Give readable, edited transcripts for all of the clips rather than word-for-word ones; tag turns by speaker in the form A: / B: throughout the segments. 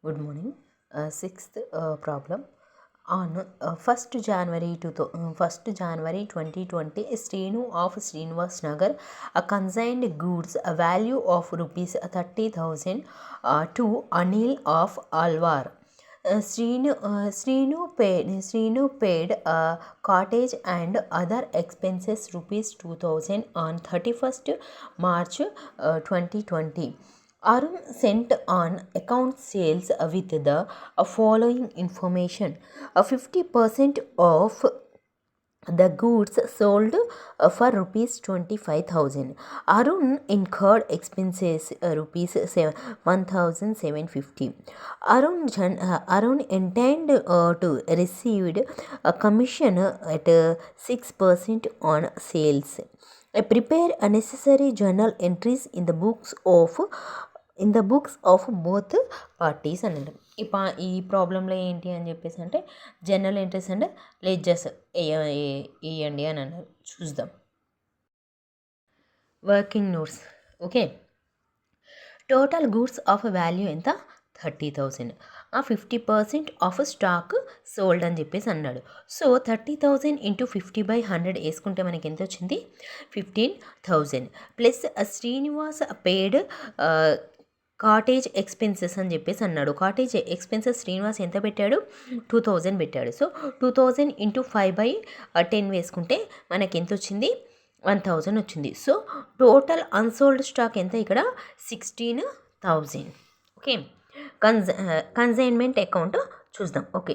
A: Good morning. Sixth problem. On 1st January 2020, Srinu of Srinivas Nagar consigned goods a value of rupees 30,000 to Anil of Alwar. Srinu paid cottage and other expenses rupees 2,000 on 31st March 2020. Arun sent on account sales with the following information: 50% of the goods sold for rupees 25,000. Arun incurred expenses rupees 1,750. Arun intended to receive a commission at 6% on sales. Prepare a necessary journal entries in the books of both parties అన్నాడు. ఈ ప్రాబ్లంలో ఏంటి అని చెప్పేసి అంటే general entries and ledgers వేయండి అని అన్నారు. చూద్దాం. Working notes. Okay, total goods of value ఎంత? 30,000. 50% ఆఫ్ స్టాక్ సోల్డ్ అని చెప్పేసి అన్నాడు. సో 30,000 ఇంటూ 50/100 వేసుకుంటే మనకి ఎంత వచ్చింది? 15,000 ప్లస్ శ్రీనివాస్ పేడ్ కాటేజ్ ఎక్స్పెన్సెస్ అని చెప్పేసి అన్నాడు. కాటేజ్ ఎక్స్పెన్సెస్ శ్రీనివాస్ ఎంత పెట్టాడు? 2,000 పెట్టాడు. సో 2,000 ఇంటూ 5/10 వేసుకుంటే మనకి ఎంత వచ్చింది? 1,000 వచ్చింది. సో టోటల్ అన్సోల్డ్ స్టాక్ ఎంత ఇక్కడ? 16,000. ఓకే, కన్సైన్మెంట్ అకౌంట్ చూద్దాం. Okay,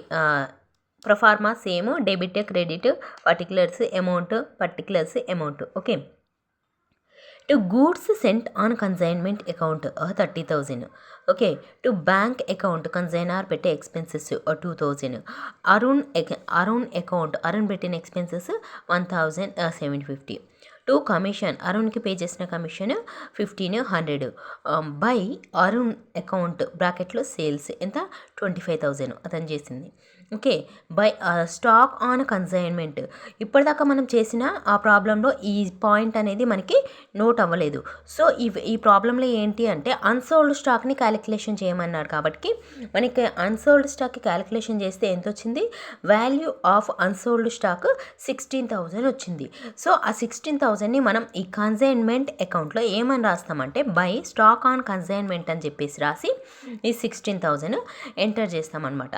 A: proforma same, debit credit, particulars amount, particulars amount. Okay, to goods sent on consignment account 30,000. Okay, to bank account consignor పెట్టే expenses 2,000. Arun account Arun పెట్టిన expenses 1,750. to commission అరుణ్కి pay చేసిన commission 1,500. By Arun account బ్రాకెట్లో sales ఎంత? 25,000 అతను చేసింది. Okay, by stock on consignment. ఇప్పటిదాకా మనం చేసిన ఆ ప్రాబ్లంలో ఈ పాయింట్ అనేది మనకి నోట్ అవ్వలేదు. సో ఈ ప్రాబ్లంలో ఏంటి అంటే అన్సోల్డ్ స్టాక్ని క్యాలిక్యులేషన్ చేయమన్నాడు. కాబట్టి మనకి అన్సోల్డ్ స్టాక్కి క్యాలిక్యులేషన్ చేస్తే ఎంత వచ్చింది? వాల్యూ ఆఫ్ అన్సోల్డ్ స్టాక్ 16,000 వచ్చింది. సో ఆ 16,000ని మనం ఈ కన్సైన్మెంట్ అకౌంట్లో ఏమని రాస్తామంటే బై స్టాక్ ఆన్ కన్సైన్మెంట్ అని చెప్పేసి రాసి ఈ 16,000 ఎంటర్ చేస్తామన్నమాట.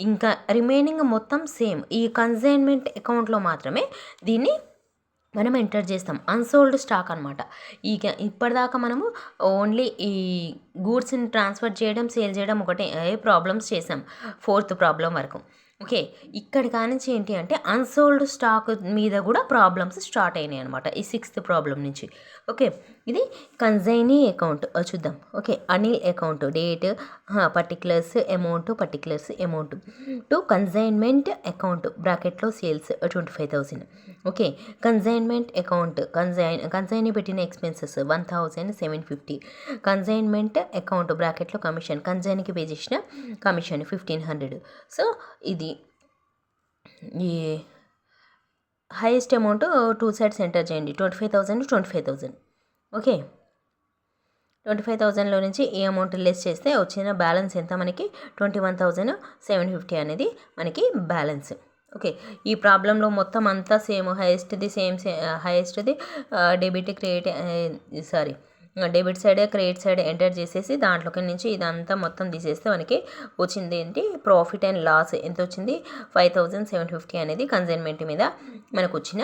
A: ఇంకా రిమైనింగ్ మొత్తం సేమ్. ఈ కన్సైన్మెంట్ అకౌంట్లో మాత్రమే దీన్ని మనం ఎంటర్ చేస్తాం. అన్సోల్డ్ స్టాక్ అనమాట. ఇప్పటిదాకా మనము ఓన్లీ ఈ గూడ్స్ని ట్రాన్స్ఫర్ చేయడం, సేల్ చేయడం ఒకటే ప్రాబ్లమ్స్ చేసాం 4th ప్రాబ్లం వరకు. ఓకే, ఇక్కడ కానించి ఏంటి అంటే అన్సోల్డ్ స్టాక్ మీద కూడా ప్రాబ్లమ్స్ స్టార్ట్ అయినాయి అనమాట ఈ 6th ప్రాబ్లం నుంచి. ఓకే, ఇది కన్సైనీ అకౌంట్ చూద్దాం. Okay, Anil account date, particulars amount to consignment account బ్రాకెట్లో sales 25,000. Okay, consignment account consignee పెట్టిన ఎక్స్పెన్సెస్ 1,750. కన్సైన్మెంట్ అకౌంట్ బ్రాకెట్లో కమిషన్ కన్సైన్కి పే చేసిన కమిషన్ 1,500. సో ఇది ఈ హైయెస్ట్ అమౌంట్ 2 సైడ్స్ ఎంటర్ చేయండి. 25,000. ఓకే, 25,000లో నుంచి ఈ అమౌంట్ లెస్ చేస్తే వచ్చిన బ్యాలెన్స్ ఎంత? మనకి 21,750 అనేది మనకి బ్యాలెన్స్. ఓకే, ఈ ప్రాబ్లంలో మొత్తం అంతా సేమ్. హైయెస్ట్ది debit side credit side enter చేసేసి దాంట్లోకి నుంచి ఇదంతా మొత్తం తీసేస్తే మనకి వచ్చింది ఏంటి? ప్రాఫిట్ అండ్ లాస్ ఎంత వచ్చింది? 5,750 అనేది కన్సైన్మెంట్ మీద మనకు వచ్చిన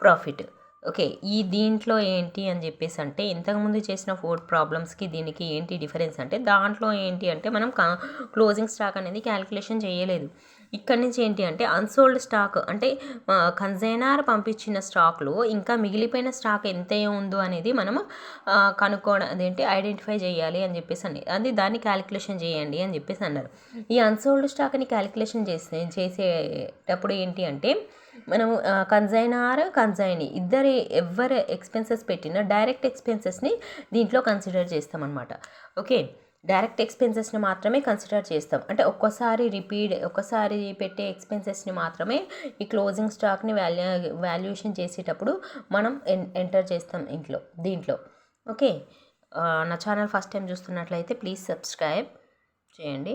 A: ప్రాఫిట్. ఓకే, దీంట్లో ఏంటి అని చెప్పేసి అంటే ఇంతకుముందు చేసిన 4 ప్రాబ్లమ్స్కి దీనికి ఏంటి డిఫరెన్స్ అంటే దాంట్లో ఏంటి అంటే మనం క్లోజింగ్ స్టాక్ అనేది క్యాలిక్యులేషన్ చేయలేదు. ఇక్కడి నుంచి ఏంటి అంటే అన్సోల్డ్ స్టాక్ అంటే కన్సైనర్ పంపించిన స్టాక్లో ఇంకా మిగిలిపోయిన స్టాక్ ఎంత ఉందో అనేది మనం కనుక్కోవడం అదేంటి ఐడెంటిఫై చేయాలి అని చెప్పేసి దాన్ని క్యాలిక్యులేషన్ చేయండి అని చెప్పేసి అన్నారు. ఈ అన్సోల్డ్ స్టాక్ని క్యాలిక్యులేషన్ చేసేటప్పుడు ఏంటి అంటే మనం కన్సైనీ ఎవరు ఎక్స్పెన్సెస్ పెట్టినా డైరెక్ట్ ఎక్స్పెన్సెస్ని దీంట్లో కన్సిడర్ చేస్తామన్నమాట. ఓకే, డైరెక్ట్ ఎక్స్పెన్సెస్ని మాత్రమే కన్సిడర్ చేస్తాం. అంటే ఒక్కసారి పెట్టే ఎక్స్పెన్సెస్ని మాత్రమే ఈ క్లోజింగ్ స్టాక్ని వాల్యుయేషన్ చేసేటప్పుడు మనం ఎంటర్ చేస్తాం దీంట్లో. ఓకే, నా ఛానల్ ఫస్ట్ టైం చూస్తున్నట్లయితే ప్లీజ్ సబ్స్క్రైబ్ చేయండి.